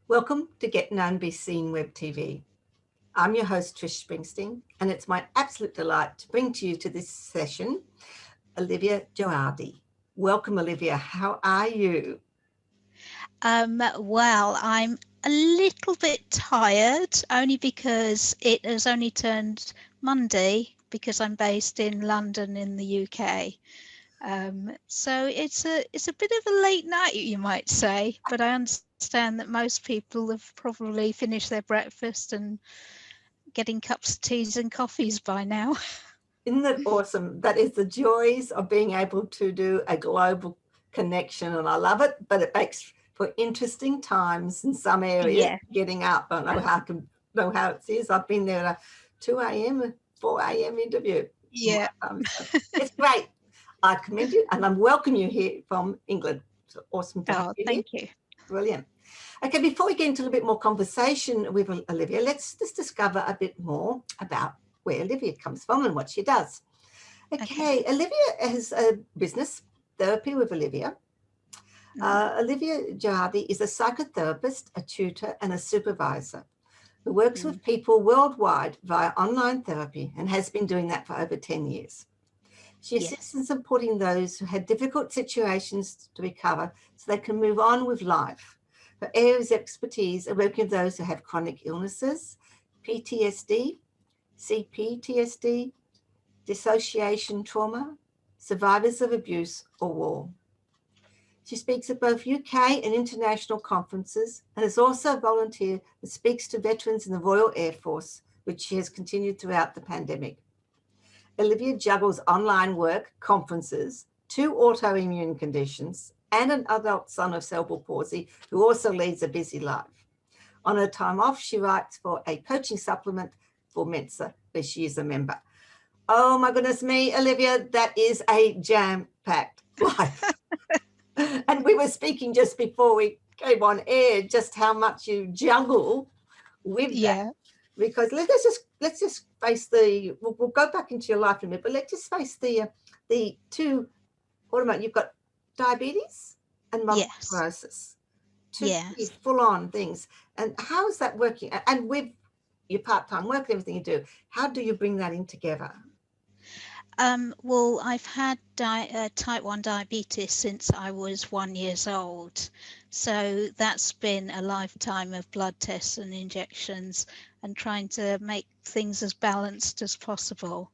Welcome to Get Known, Be Seen WebTV. I'm your host, Trish Springsteen, and it's my absolute delight to bring to you to this session, Olivia Djouadi. Welcome, Olivia. How are you? Well, I'm a little bit tired, only because it has only turned Monday because I'm based in London in the UK. So it's a bit of a late night, you might say, but I understand that most people have probably finished their breakfast and getting cups of teas and coffees by now. Isn't that awesome? That is the joys of being able to do a global connection, and I love it, but it makes for interesting times in some areas. Yeah. Getting up, I don't know how it is. I've been there at a 2 a.m., 4 a.m. interview. Yeah. So it's great. I commend you, and I welcome you here from England. It's awesome to have Oh, you here. thank you. Brilliant. Okay, before we get into a little bit more conversation with Olivia, let's just discover a bit more about where Olivia comes from and what she does. Okay. Olivia has a business, Therapy with Olivia. Olivia Djouadi is a psychotherapist, a tutor, and a supervisor who works with people worldwide via online therapy and has been doing that for over 10 years. She assists in supporting those who had difficult situations to recover so they can move on with life. Her areas of expertise are working with those who have chronic illnesses, PTSD, CPTSD, dissociation trauma, survivors of abuse or war. She speaks at both UK and international conferences and is also a volunteer that speaks to veterans in the Royal Air Force, which she has continued throughout the pandemic. Olivia juggles online work, conferences, 2 autoimmune conditions, and an adult son of cerebral palsy who also leads a busy life. On her time off, she writes for a coaching supplement for Mensa, where she is a member. Oh my goodness me, Olivia, that is a jam-packed life. And we were speaking just before we came on air just how much you juggle with that. Because let's just face we'll go back into your life in a minute, but let's just face the 2, what about, you've got diabetes and multiple sclerosis, 2 full-on things. And how is that working? And with your part-time work and everything you do, how do you bring that in together? Well, I've had type 1 diabetes since I was 1 year old. So that's been a lifetime of blood tests and injections and trying to make things as balanced as possible.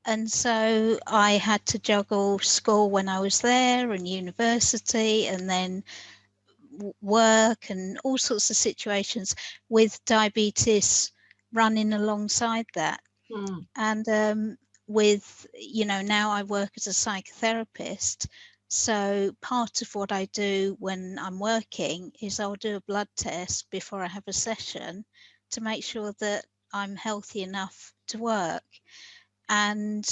And so I had to juggle school when I was there and university and then work and all sorts of situations with diabetes running alongside that. And with, now I work as a psychotherapist. So part of what I do when I'm working is I'll do a blood test before I have a session to make sure that I'm healthy enough to work. And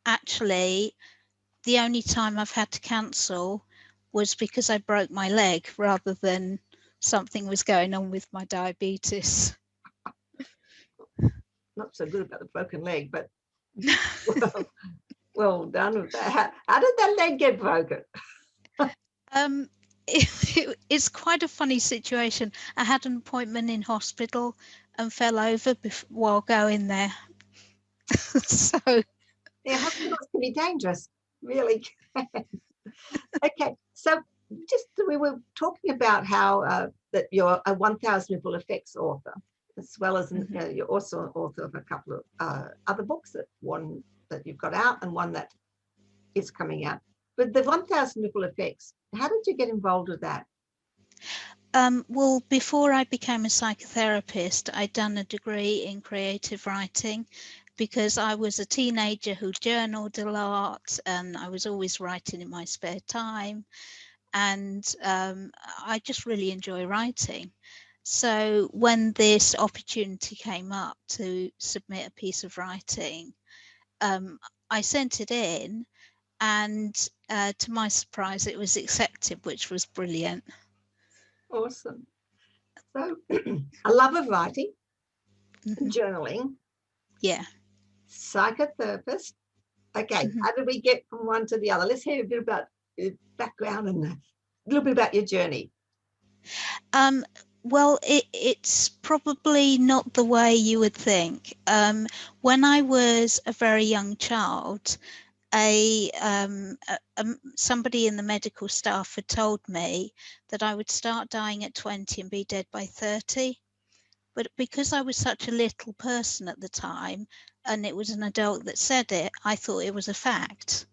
actually, the only time I've had to cancel was because I broke my leg rather than something was going on with my diabetes. Not so good about the broken leg, but well done with that. How did that leg get broken? It's quite a funny situation. I had an appointment in hospital and fell over while going there. So yeah, hospitals can be dangerous, really. Okay, so we were talking about how that you're a 1,000 Ripple Effects author, as well as you're also an author of a couple of other books, one that you've got out and one that is coming out. But the 1,000 Ripple Effects, how did you get involved with that? Well, before I became a psychotherapist, I'd done a degree in creative writing because I was a teenager who journaled a lot and I was always writing in my spare time. And I just really enjoy writing. So when this opportunity came up to submit a piece of writing, I sent it in and to my surprise, it was accepted, which was brilliant. Awesome. So a love of writing, journaling. Yeah. Psychotherapist. Okay, how did we get from one to the other? Let's hear a bit about background and a little bit about your journey? Well, it's probably not the way you would think. When I was a very young child, somebody in the medical staff had told me that I would start dying at 20 and be dead by 30. But because I was such a little person at the time, and it was an adult that said it, I thought it was a fact.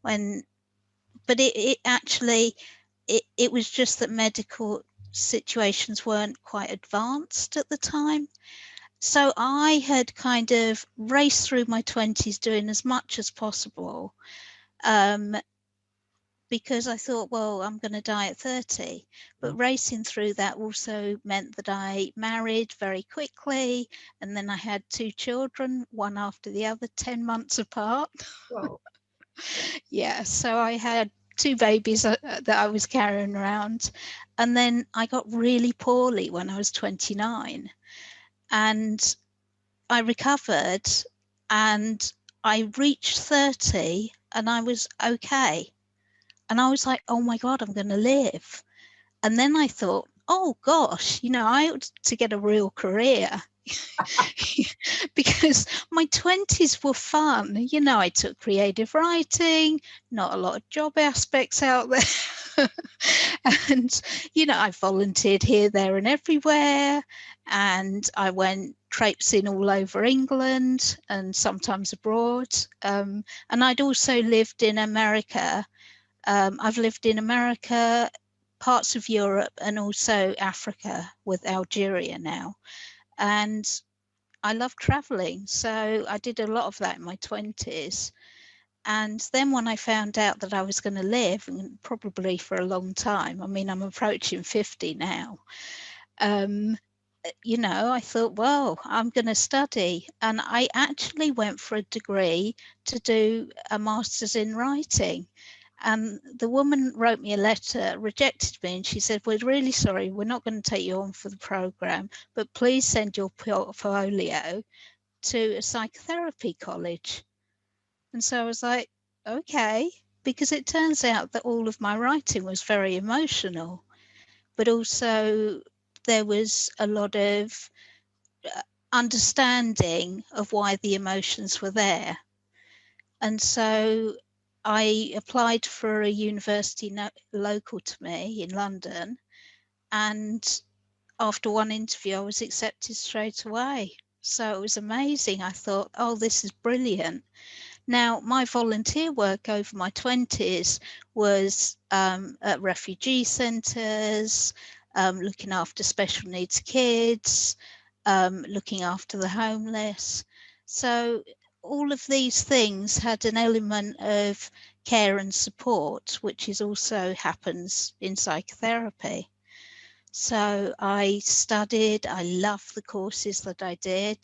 But it actually, it was just that medical situations weren't quite advanced at the time. So I had kind of raced through my 20s doing as much as possible, because I thought, well, I'm going to die at 30. But racing through that also meant that I married very quickly, and then I had 2 children, one after the other, 10 months apart. Wow. Yeah, so I had 2 babies that I was carrying around. And then I got really poorly when I was 29. And I recovered, and I reached 30 and I was okay. And I was like, oh my God, I'm going to live. And then I thought, oh gosh, I ought to get a real career. Because my 20s were fun. I took creative writing, not a lot of job aspects out there. And, I volunteered here, there and everywhere. And I went traipsing all over England and sometimes abroad. And I'd also lived in America. I've lived in America, parts of Europe, and also Africa with Algeria now. And I love traveling. So I did a lot of that in my 20s. And then when I found out that I was going to live, and probably for a long time, I mean, I'm approaching 50 now, I thought, well, I'm going to study. And I actually went for a degree to do a master's in writing. And the woman wrote me a letter, rejected me, and she said, we're really sorry, we're not going to take you on for the program, but please send your portfolio to a psychotherapy college. And so I was like, okay, because it turns out that all of my writing was very emotional, but also there was a lot of understanding of why the emotions were there. And so I applied for a university local to me in London, and after one interview I was accepted straight away. So it was amazing. I thought, oh, this is brilliant. Now, my volunteer work over my 20s was at refugee centres, looking after special needs kids, looking after the homeless. So all of these things had an element of care and support, which is also happens in psychotherapy. So I studied, I loved the courses that I did,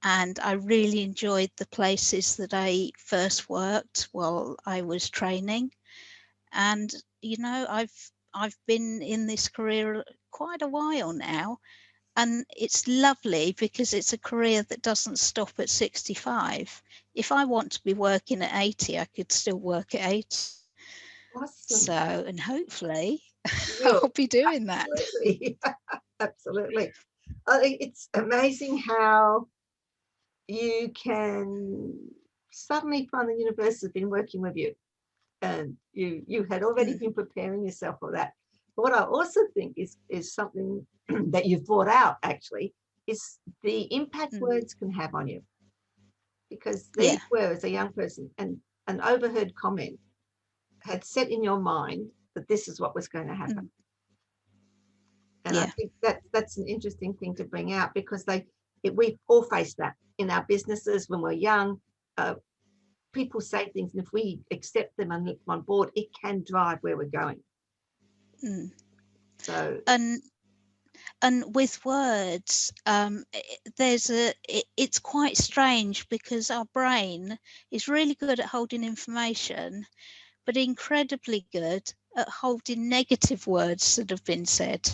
and I really enjoyed the places that I first worked while I was training. And, I've been in this career quite a while now, and it's lovely because it's a career that doesn't stop at 65. If I want to be working at 80, I could still work at 80. Awesome. So, and hopefully I'll be doing that. Absolutely. Absolutely. It's amazing how you can suddenly find the universe has been working with you, and you had already been preparing yourself for that. But what I also think is something that you've brought out actually is the impact words can have on you, because these were, as a young person, and an overheard comment had set in your mind that this is what was going to happen. And I think that's an interesting thing to bring out, because we all face that in our businesses when we're young. People say things, and if we accept them on board, it can drive where we're going. So and with words, it's quite strange, because our brain is really good at holding information, but incredibly good at holding negative words that have been said.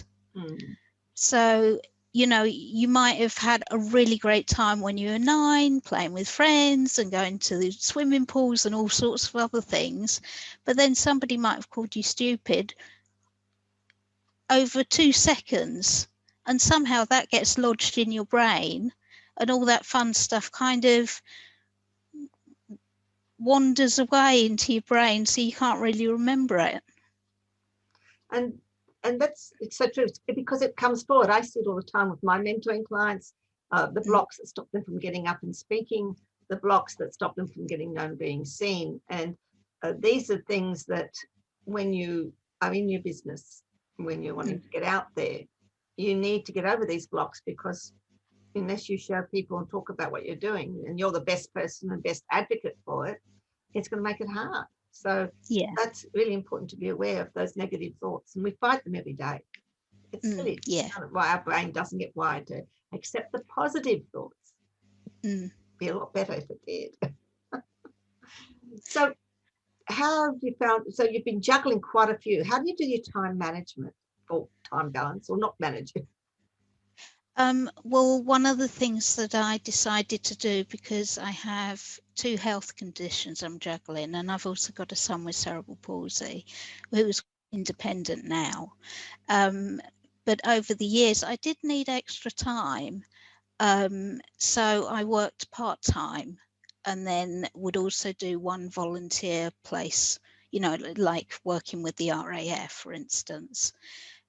So you know, you might have had a really great time when you were 9, playing with friends and going to the swimming pools and all sorts of other things. But then somebody might have called you stupid over 2 seconds, and somehow that gets lodged in your brain, and all that fun stuff kind of wanders away into your brain, so you can't really remember it. And that's, it's so true, because it comes forward. I see it all the time with my mentoring clients, the blocks that stop them from getting up and speaking, the blocks that stop them from getting known, being seen. And these are things that when you are in your business, when you're wanting to get out there, you need to get over these blocks, because unless you show people and talk about what you're doing and you're the best person and best advocate for it, it's going to make it hard. So Yeah. that's really important to be aware of those negative thoughts, and we fight them every day. It's silly. Yeah. Why our brain doesn't get wired to accept the positive thoughts. Be a lot better if it did. So how have you found, so you've been juggling quite a few. How do you do your time management or time balance, or not manage it? Well, one of the things that I decided to do, because I have 2 health conditions I'm juggling, and I've also got a son with cerebral palsy who's independent now. But over the years, I did need extra time. So I worked part-time, and then would also do one volunteer place, you know, like working with the RAF, for instance,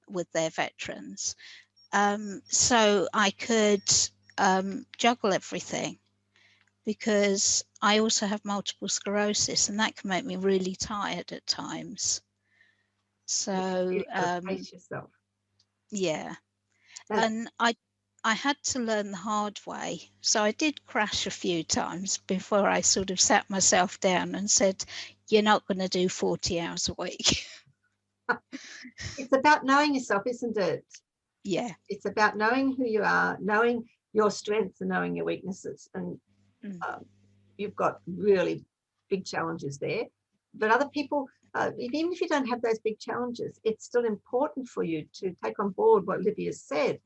with their veterans. So I could juggle everything, because I also have multiple sclerosis, and that can make me really tired at times. So You've got to pace yourself. yeah, and I had to learn the hard way. So I did crash a few times before I sort of sat myself down and said, you're not going to do 40 hours a week. It's about knowing yourself, isn't it? Yeah. It's about knowing who you are, knowing your strengths and knowing your weaknesses. And you've got really big challenges there. But other people, even if you don't have those big challenges, it's still important for you to take on board what Olivia said,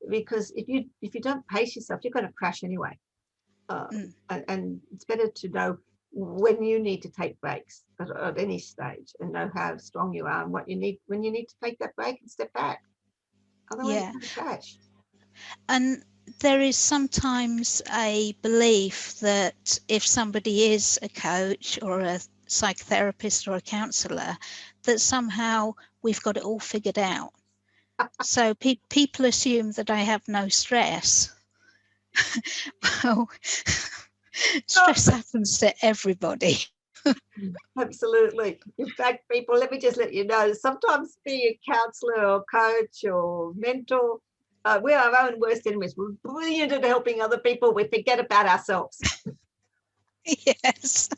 because if you don't pace yourself, you're going to crash anyway. And it's better to know when you need to take breaks at any stage, and know how strong you are and what you need when you need to take that break and step back. Otherwise, you're going to crash. And there is sometimes a belief that if somebody is a coach or a psychotherapist or a counsellor, that somehow we've got it all figured out. So people assume that I have no stress. Well, stress happens to everybody. Absolutely. In fact, people, let me just let you know, sometimes being a counsellor or coach or mentor, we're our own worst enemies. We're brilliant at helping other people. We forget about ourselves. Yes.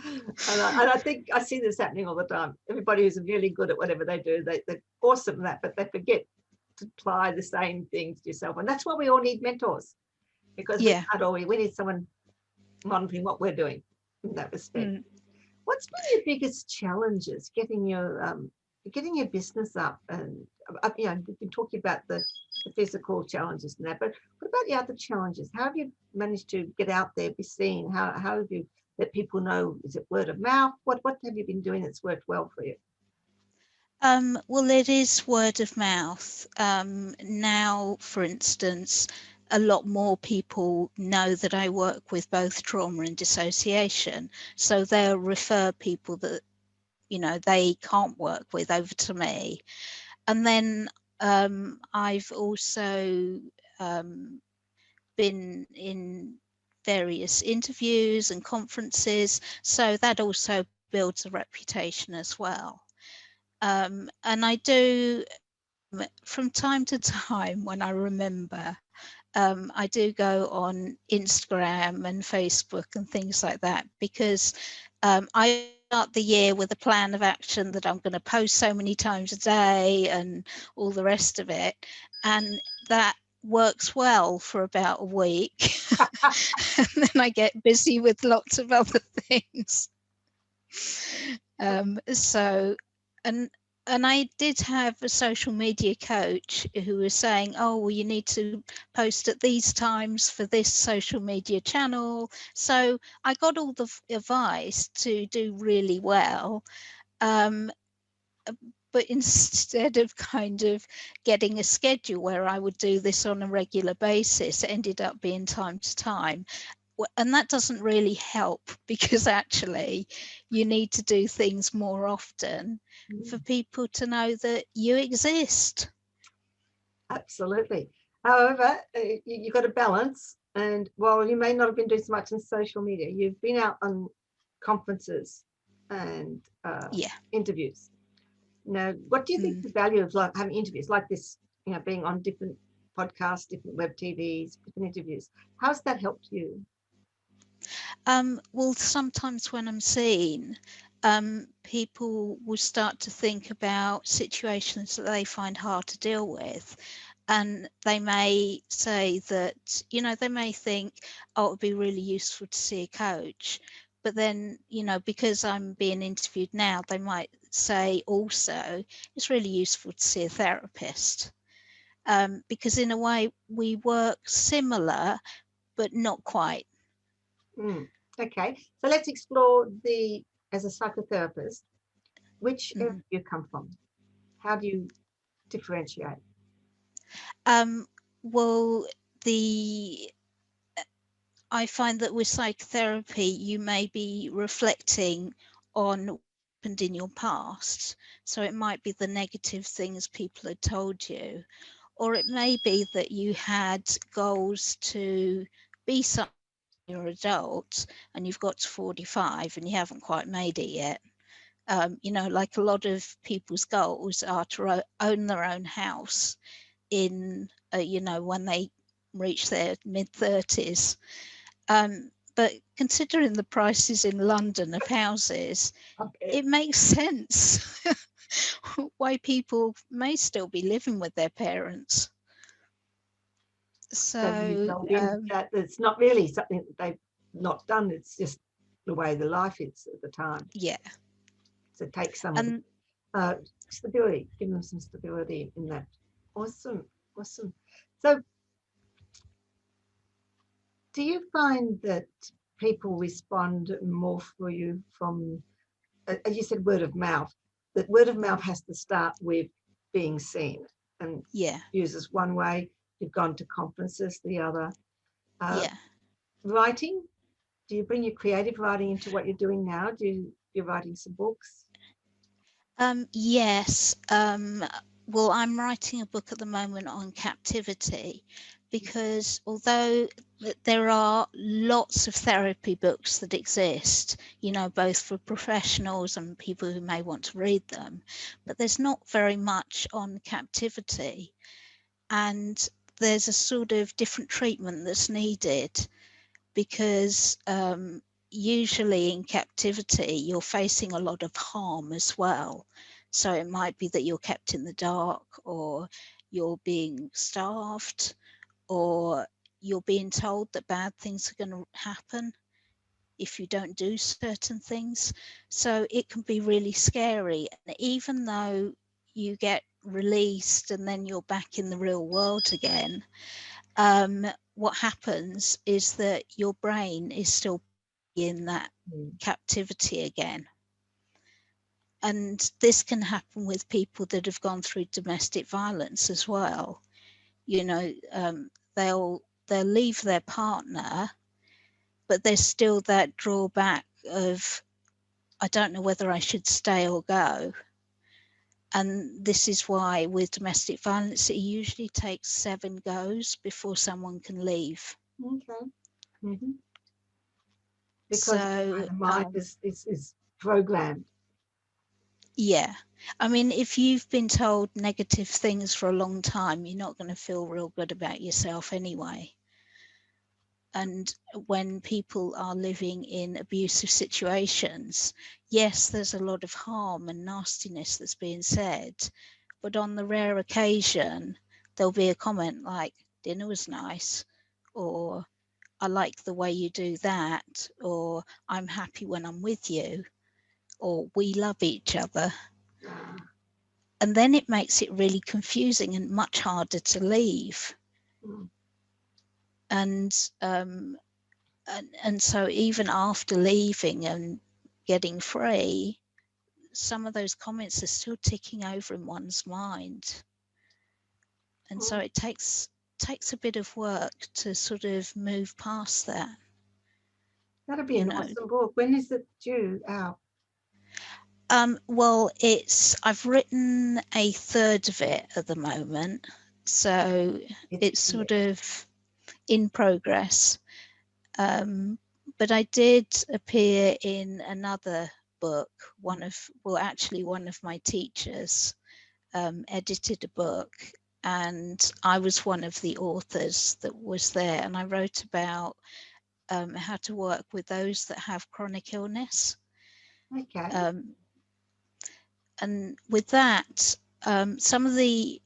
And I think I see this happening all the time. Everybody who's really good at whatever they do, they're awesome at that, but they forget to apply the same things to yourself. And that's why we all need mentors, because we need someone monitoring what we're doing in that respect. What's been your biggest challenges getting your business up? And we've been talking about the physical challenges and that, but what about the other challenges? How have you managed to get out there, be seen? How have you let people know? Is it word of mouth? What have you been doing that's worked well for you? Well, it is word of mouth. Now, for instance, a lot more people know that I work with both trauma and dissociation. So they'll refer people that, you know, they can't work with over to me. And then I've also been in various interviews and conferences. So that also builds a reputation as well. And I do, from time to time, when I remember, I do go on Instagram and Facebook and things like that, because I start the year with a plan of action that I'm going to post so many times a day and all the rest of it. And that works well for about a week. And then I get busy with lots of other things. And And I did have a social media coach who was saying, oh, well, you need to post at these times for this social media channel. So I got all the advice to do really well. Um, but instead of kind of getting a schedule where I would do this on a regular basis, it ended up being time to time. And that doesn't really help, because actually you need to do things more often for people to know that you exist. Absolutely. However, you've got a balance, and while you may not have been doing so much in social media, you've been out on conferences and Yeah. interviews. Now, what do you think the value of like having interviews like this, you know, being on different podcasts, different web TVs, different interviews? How's that helped you? Well, sometimes when I'm seen, people will start to think about situations that they find hard to deal with. And they may say that, they may think, oh, it would be really useful to see a coach. But then, because I'm being interviewed now, they might say also, it's really useful to see a therapist. Because in a way, we work similar, but not quite. Okay, so let's explore as a psychotherapist, which area Mhm. do you come from? How do you differentiate? Well, the I find that with psychotherapy, you may be reflecting on what happened in your past. So it might be the negative things people had told you, or it may be that you had goals to be something when you're adult and you've got to 45 and you haven't quite made it yet. Like a lot of people's goals are to own their own house in, when they reach their mid 30s. But considering the prices in London of houses, Okay. it makes sense why people may still be living with their parents. So you So, told him that it's not really something that they've not done, it's just the way the life is at the time. yeah. So take some of the And stability, give them some stability in that. Awesome, awesome. So do you find that people respond more for you from, as you said, word of mouth, that word of mouth has to start with being seen, and yeah, uses one way, you've gone to conferences the other. Uh, yeah. Writing, do you bring your creative writing into what you're doing now? You're writing some books? Yes. Well, I'm writing a book at the moment on captivity, because although there are lots of therapy books that exist, both for professionals and people who may want to read them, but there's not very much on captivity. And there's a sort of different treatment that's needed, because usually in captivity you're facing a lot of harm as well. So it might be that you're kept in the dark, or you're being starved, or you're being told that bad things are going to happen if you don't do certain things. So it can be really scary. And even though you get released and then you're back in the real world again, what happens is that your brain is still in that captivity again. And this can happen with people that have gone through domestic violence as well. They'll leave their partner, but there's still that drawback of, I don't know whether I should stay or go. And this is why with domestic violence, it usually takes 7 goes before someone can leave. Okay. Mm-hmm. Because So the mind is programmed. yeah, I mean, if you've been told negative things for a long time, you're not going to feel real good about yourself anyway. And when people are living in abusive situations, yes, there's a lot of harm and nastiness that's being said, but on the rare occasion, there'll be a comment like, dinner was nice, or I like the way you do that, or I'm happy when I'm with you, or we love each other. and then it makes it really confusing and much harder to leave. Mm. And so even after leaving and getting free, some of those comments are still ticking over in one's mind. And so it takes a bit of work to sort of move past that. That'll be an awesome book. When is it due out? Well, I've written a third of it at the moment, so it's sort of in progress. But I did appear in another book. One of my teachers edited a book, and I was one of the authors that was there, and I wrote about how to work with those that have chronic illness. Okay. And with that, some of the,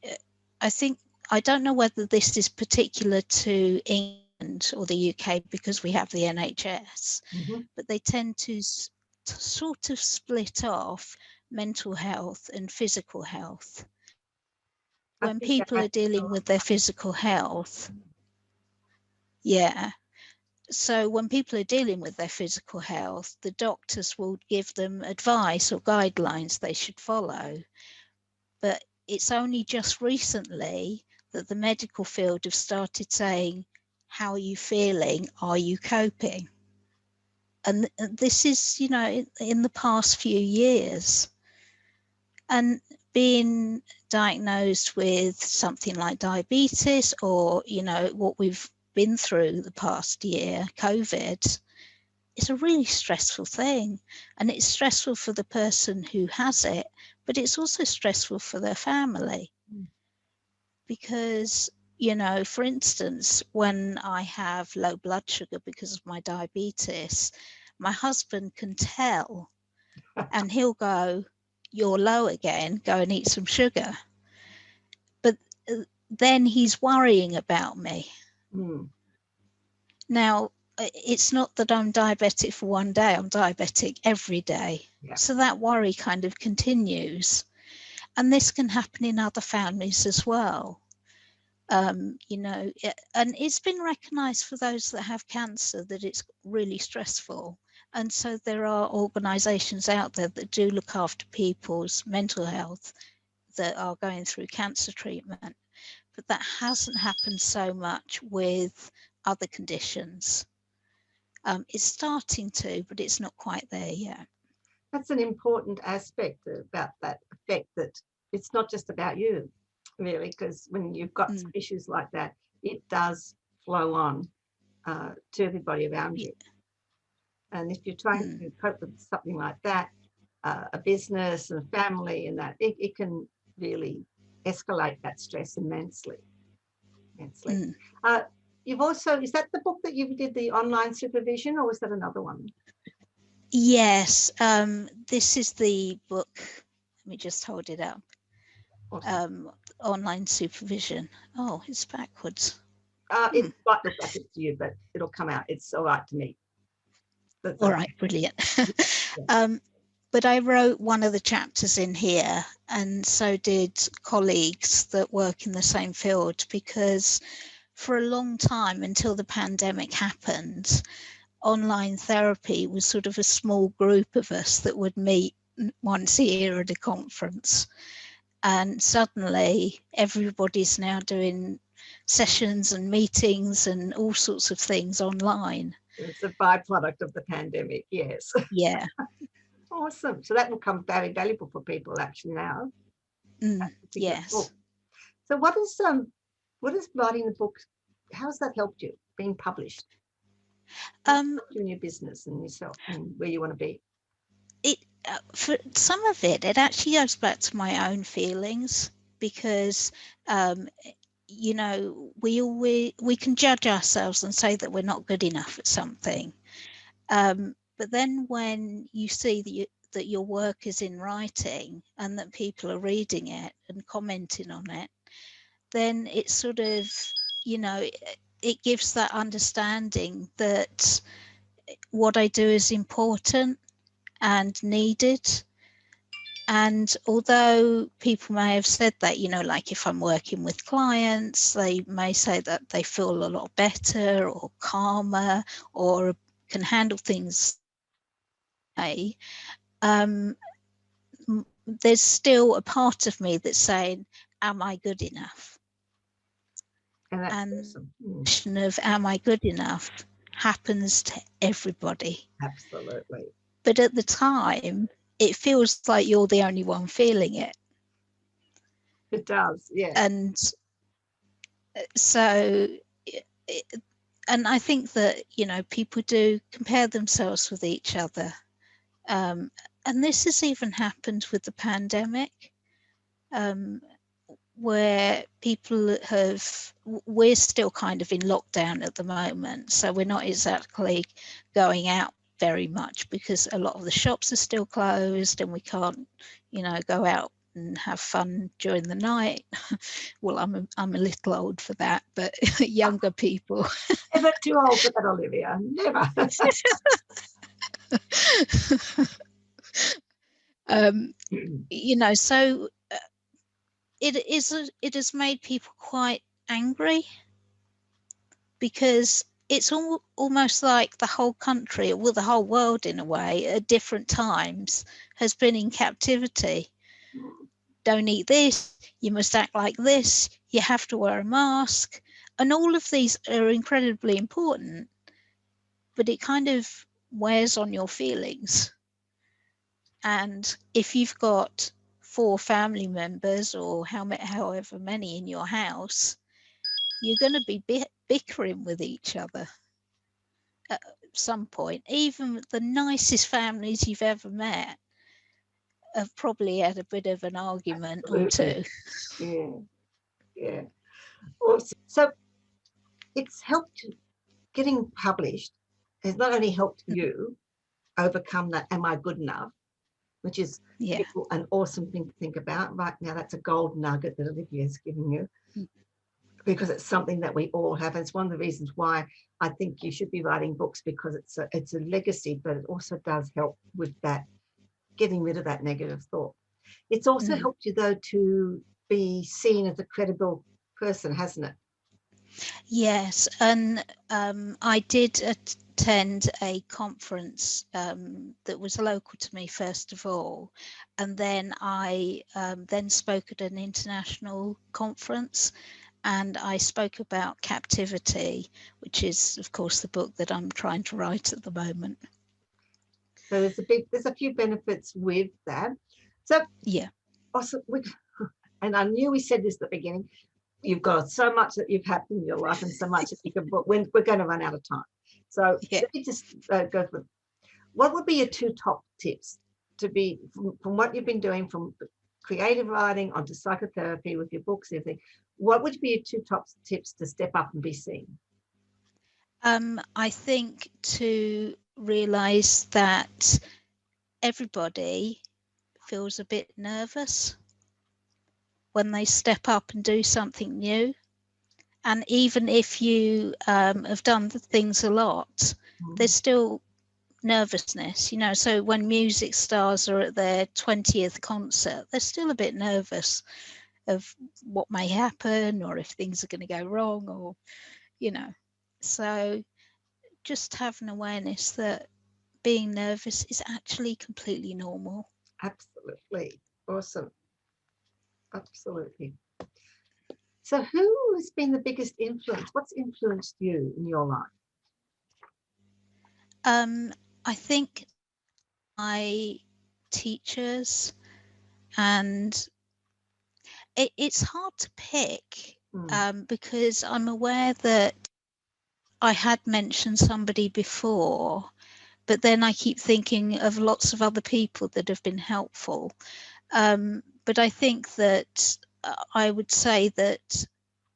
I don't know whether this is particular to England or the UK because we have the NHS, but they tend to sort of split off mental health and physical health. When people are dealing with their physical health, so when people are dealing with their physical health, the doctors will give them advice or guidelines they should follow. But it's only just recently that the medical field have started saying, how are you feeling? Are you coping? And this is, in the past few years. And being diagnosed with something like diabetes or, what we've been through the past year, COVID, it's a really stressful thing. And it's stressful for the person who has it, but it's also stressful for their family. Because, for instance, when I have low blood sugar because of my diabetes, my husband can tell and he'll go, you're low again, go and eat some sugar. But then he's worrying about me. Now, it's not that I'm diabetic for one day, I'm diabetic every day. So that worry kind of continues. And this can happen in other families as well. And it's been recognised for those that have cancer that it's really stressful. And so there are organisations out there that do look after people's mental health that are going through cancer treatment. But that hasn't happened so much with other conditions. It's starting to, but it's not quite there yet. That's an important aspect about that effect, that it's not just about you, really, because when you've got some issues like that, it does flow on to everybody around you. And if you're trying to cope with something like that, a business and a family and that, it can really escalate that stress immensely. You've also, is that the book that you did, the online supervision, or was that another one? Yes, this is the book. Let me just hold it up. Awesome. Online supervision. Oh, it's backwards. It might look like it to you, but it'll come out. It's all right to me. All right, brilliant. But I wrote one of the chapters in here, and so did colleagues that work in the same field, because for a long time, until the pandemic happened, online therapy was sort of a small group of us that would meet once a year at a conference. And suddenly everybody's now doing sessions and meetings and all sorts of things online. It's a byproduct of the pandemic, yes. Yeah. Awesome. So that will come very valuable for people actually now. Yes. Book. So what is writing the book, how has that helped you, being published? In your business and yourself and where you want to be? For some of it actually goes back to my own feelings, because we can judge ourselves and say that we're not good enough at something, but then when you see that your work is in writing and that people are reading it and commenting on it, then it's sort of, it gives that understanding that what I do is important and needed. And although people may have said that, you know, like if I'm working with clients, they may say that they feel a lot better or calmer or can handle things. Um, there's still a part of me that's saying, am I good enough? And that's And awesome. the question of am I good enough happens to everybody. Absolutely. But at the time, it feels like you're the only one feeling it. It does, yeah. And so, and I think that, you know, people do compare themselves with each other. And this has even happened with the pandemic, where people we're still kind of in lockdown at the moment. So we're not exactly going out very much because a lot of the shops are still closed and we can't, you know, go out and have fun during the night. Well, I'm a little old for that, but younger people. Never too old for that, Olivia. Never. You know, so it has made people quite angry because it's almost like the whole country, well, the whole world in a way, at different times has been in captivity. Don't eat this, you must act like this, you have to wear a mask. And all of these are incredibly important, but it kind of wears on your feelings. And if you've got 4 family members or however many in your house, you're going to be bickering with each other at some point. Even the nicest families you've ever met have probably had a bit of an argument Absolutely. or two. Yeah, yeah. Awesome. So it's helped, getting published has not only helped you overcome that, am I good enough, which is Yeah. an awesome thing to think about. Right now, that's a gold nugget that Olivia is giving you, because it's something that we all have. And it's one of the reasons why I think you should be writing books, because it's a legacy, but it also does help with that, getting rid of that negative thought. It's also helped you, though, to be seen as a credible person, hasn't it? Yes, and I did attend a conference that was local to me first of all, and then I then spoke at an international conference, and I spoke about captivity, which is, of course, the book that I'm trying to write at the moment. So there's a few benefits with that. So Yeah. also, and I knew we said this at the beginning, you've got so much that you've happened in your life and so much that you can book. We're going to run out of time. So Yeah. let me just go for, what would be your 2 top tips to be, from what you've been doing, from creative writing onto psychotherapy with your books, everything? What would be your 2 top tips to step up and be seen? I think to realize that everybody feels a bit nervous when they step up and do something new. And even if you have done the things a lot, there's still nervousness, you know. So when music stars are at their 20th concert, they're still a bit nervous of what may happen or if things are going to go wrong, or, you know. So just have an awareness that being nervous is actually completely normal. Absolutely. Awesome. Absolutely. So who has been the biggest influence? What's influenced you in your life? I think my teachers, and it's hard to pick because I'm aware that I had mentioned somebody before, but then I keep thinking of lots of other people that have been helpful. But I think that I would say that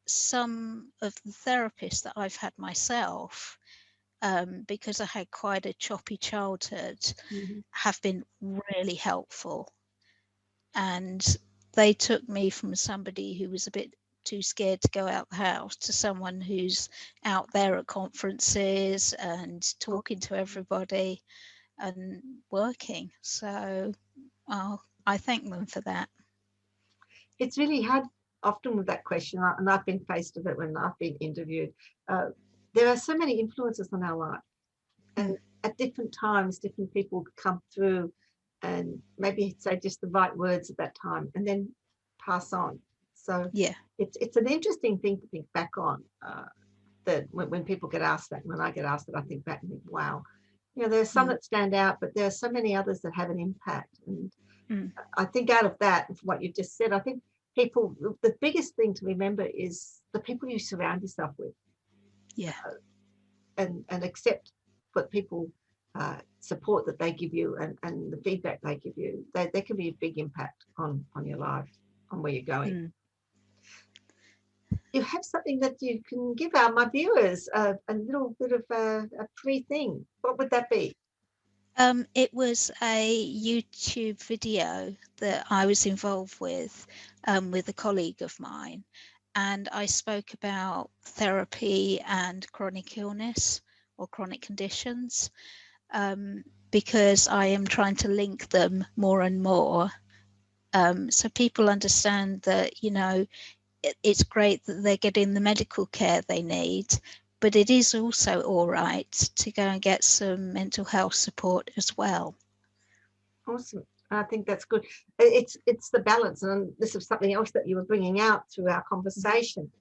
some of the therapists that I've had myself, because I had quite a choppy childhood, have been really helpful. And they took me from somebody who was a bit too scared to go out the house to someone who's out there at conferences and talking to everybody and working. So I I thank them for that. It's really hard often with that question, and I've been faced with it when I've been interviewed. There are so many influences on our life, and at different times, different people come through and maybe say just the right words at that time and then pass on. So Yeah. it's an interesting thing to think back on, that when people get asked that, when I get asked that, I think back and think, wow, you know, there's some that stand out, but there are so many others that have an impact. And I think out of that, what you just said, I think people, the biggest thing to remember is the people you surround yourself with. Yeah. And accept what people support that they give you, and the feedback they give you. They can be a big impact on your life, on where you're going. You have something that you can give my viewers, a little bit of a free thing. What would that be? It was a YouTube video that I was involved with a colleague of mine, and I spoke about therapy and chronic illness or chronic conditions, because I am trying to link them more and more, so people understand that, you know, it's great that they're getting the medical care they need, but it is also all right to go and get some mental health support as well. Awesome. I think that's good. It's the balance, and this is something else that you were bringing out through our conversation,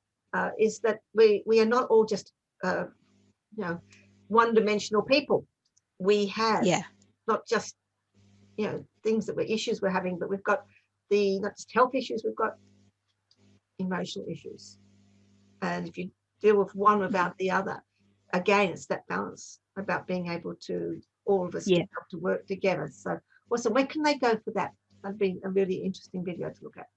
is that we are not all just you know, one-dimensional people. We have not just, you know, things that issues we're having, but we've got not just health issues, we've got emotional issues. And if you deal with one without the other, again, it's that balance about being able to, all of us be able to work together. So awesome. Where can they go for that? That'd be a really interesting video to look at.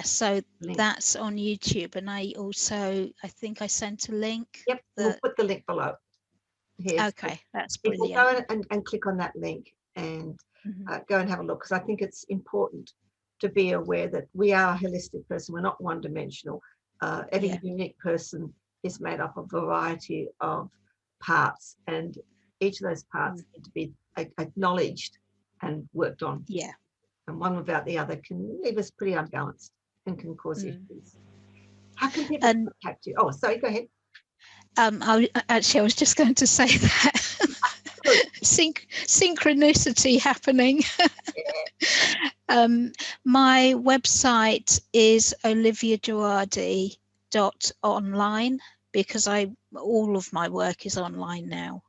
So that's on YouTube, and I think I sent a link. Yep, we'll put the link below here. Okay, so that's people brilliant. go and click on that link and go and have a look, because I think it's important to be aware that we are a holistic person. We're not one-dimensional. Every unique person is made up of a variety of parts, and each of those parts need to be acknowledged and worked on. Yeah. And one without the other can leave us pretty unbalanced and can cause issues. How can people contact you? Oh, sorry, go ahead. I was just going to say that. Synchronicity happening. My website is oliviadjouadi.online, because all of my work is online now.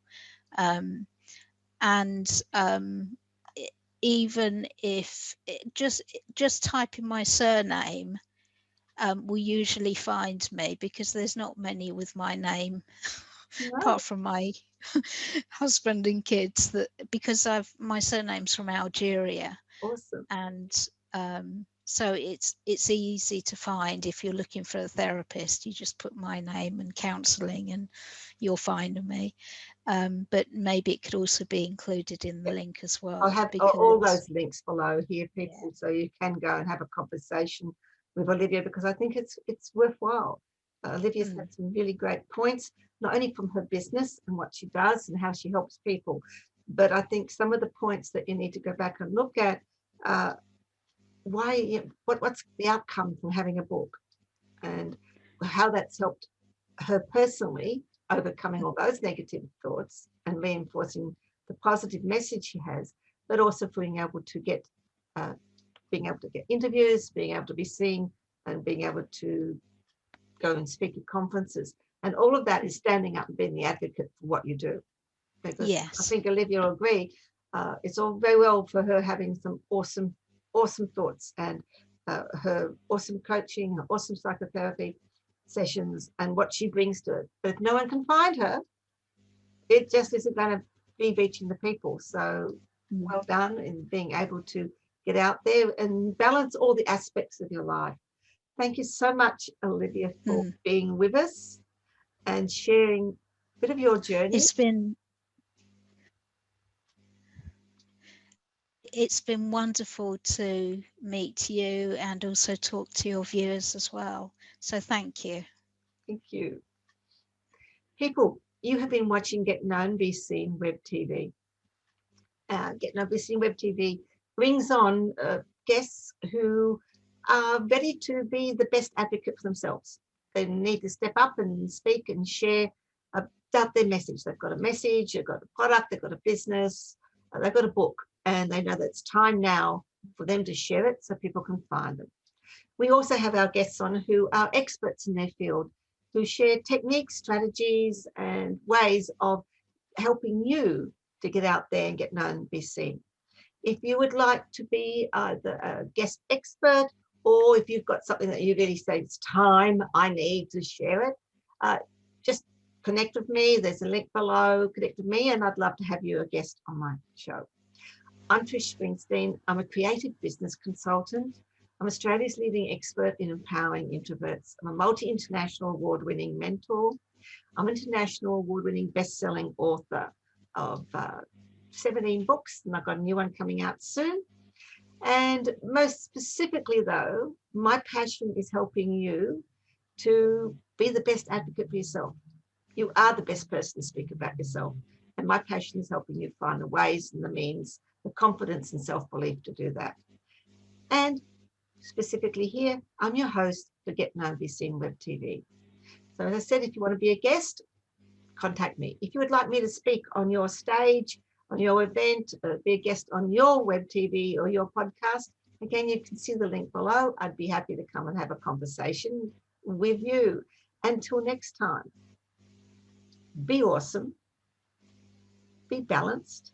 Even if just type in my surname will usually find me, because there's not many with my name apart from my husband and kids, because my surname's from Algeria. Awesome. And so it's easy to find. If you're looking for a therapist, you just put my name and counselling and you'll find me. But maybe it could also be included in the link as well. I'll have all those links below here, people, so you can go and have a conversation with Olivia, because I think it's worthwhile. Olivia's had some really great points, not only from her business and what she does and how she helps people, but I think some of the points that you need to go back and look at, what's the outcome from having a book, and how that's helped her personally, overcoming all those negative thoughts and reinforcing the positive message she has, but also being able to get interviews, being able to be seen, and being able to go and speak at conferences. And all of that is standing up and being the advocate for what you do. Because I think Olivia will agree, it's all very well for her having some awesome thoughts, and her awesome coaching, her awesome psychotherapy sessions, and what she brings to it. But if no one can find her, it just isn't going to be reaching the people. So well done in being able to get out there and balance all the aspects of your life. Thank you so much, Olivia, for being with us and sharing a bit of your journey. It's been wonderful to meet you and also talk to your viewers as well. So thank you. Thank you. People, you have been watching Get Known, Be Seen WebTV. Get No Be Seen Web TV brings on guests who are ready to be the best advocate for themselves. They need to step up and speak and share about their message. They've got a message, they've got a product, they've got a business, they've got a book, and they know that it's time now for them to share it so people can find them. We also have our guests on who are experts in their field, who share techniques, strategies, and ways of helping you to get out there and get known and be seen. If you would like to be either a guest expert, or if you've got something that you really say, it's time, I need to share it, just connect with me. There's a link below, connect with me, and I'd love to have you a guest on my show. I'm Trish Springsteen. I'm a creative business consultant. I'm Australia's leading expert in empowering introverts. I'm a multi-international award-winning mentor. I'm an international award-winning best-selling author of 17 books, and I've got a new one coming out soon. And most specifically, though, my passion is helping you to be the best advocate for yourself. You are the best person to speak about yourself. And my passion is helping you find the ways and the means, the confidence and self-belief to do that. And specifically here, I'm your host for Get Known, Be Seen Web TV. So as I said, if you want to be a guest, contact me. If you would like me to speak on your stage, on your event, be a guest on your web TV or your podcast, again, you can see the link below. I'd be happy to come and have a conversation with you. Until next time, be awesome, be balanced,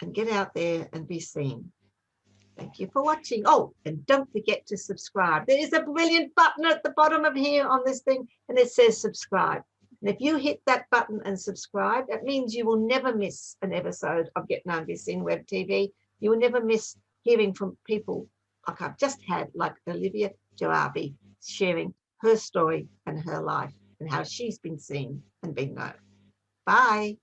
and get out there and be seen. Thank you for watching. Oh, and don't forget to subscribe. There is a brilliant button at the bottom of here on this thing, and it says subscribe. And if you hit that button and subscribe, that means you will never miss an episode of Get Known, Be Seen Web TV. You will never miss hearing from people like I've just had, like Olivia Djouadi, sharing her story and her life and how she's been seen and been known. Bye.